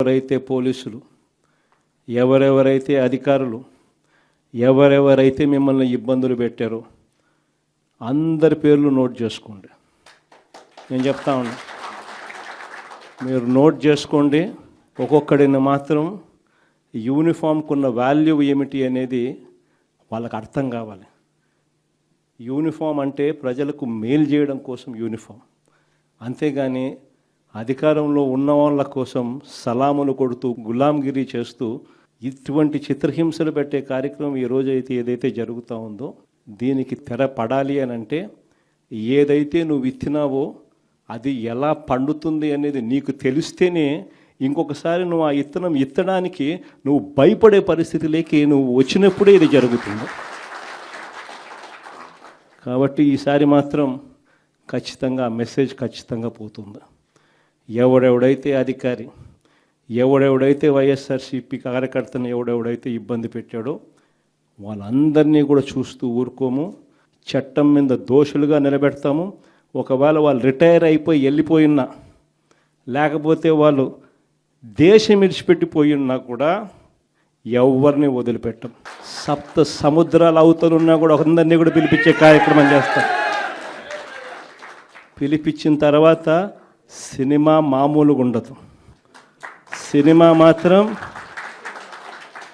ఎవరైతే పోలీసులు, ఎవరెవరైతే అధికారులు, ఎవరెవరైతే మిమ్మల్ని ఇబ్బందులు పెట్టారో అందరి పేర్లు నోట్ చేసుకోండి. నేను చెప్తా ఉన్నా, మీరు నోట్ చేసుకోండి. ఒక్కొక్కడిని మాత్రం యూనిఫామ్కు ఉన్న వాల్యూ ఏమిటి అనేది వాళ్ళకి అర్థం కావాలి. యూనిఫామ్ అంటే ప్రజలకు మేలు చేయడం కోసం యూనిఫామ్, అంతేగాని అధికారంలో ఉన్న వాళ్ళ కోసం సలాములు కొడుతూ గులాంగిరి చేస్తూ ఇటువంటి చిత్రహింసలు పెట్టే కార్యక్రమం ఈరోజు అయితే ఏదైతే జరుగుతూ ఉందో దీనికి తెర పడాలి అని అంటే ఏదైతే నువ్వు విత్తినావో అది ఎలా పండుతుంది అనేది నీకు తెలిస్తేనే ఇంకొకసారి నువ్వు ఆ విత్తనం విత్తడానికి నువ్వు భయపడే పరిస్థితిలోకి నువ్వు వచ్చినప్పుడే ఇది జరుగుతుంది. కాబట్టి ఈసారి మాత్రం ఖచ్చితంగా మెసేజ్ ఖచ్చితంగా పోతుంది. ఎవడెవడైతే అధికారి, ఎవడెవడైతే వైఎస్ఆర్సీపీ కార్యకర్తను ఎవడెవడైతే ఇబ్బంది పెట్టాడో వాళ్ళందరినీ కూడా చూస్తూ ఊరుకోము. చట్టం మీద దోషులుగా నిలబెడతాము. ఒకవేళ వాళ్ళు రిటైర్ అయిపోయి వెళ్ళిపోయినా, లేకపోతే వాళ్ళు దేశం విడిచిపెట్టిపోయినా కూడా ఎవరిని వదిలిపెట్టం. సప్త సముద్రాలు అవతలున్నా కూడా అందరినీ కూడా పిలిపించే కార్యక్రమం చేస్తాం. పిలిపించిన తర్వాత సినిమా మామూలుగా ఉండదు. సినిమా మాత్రం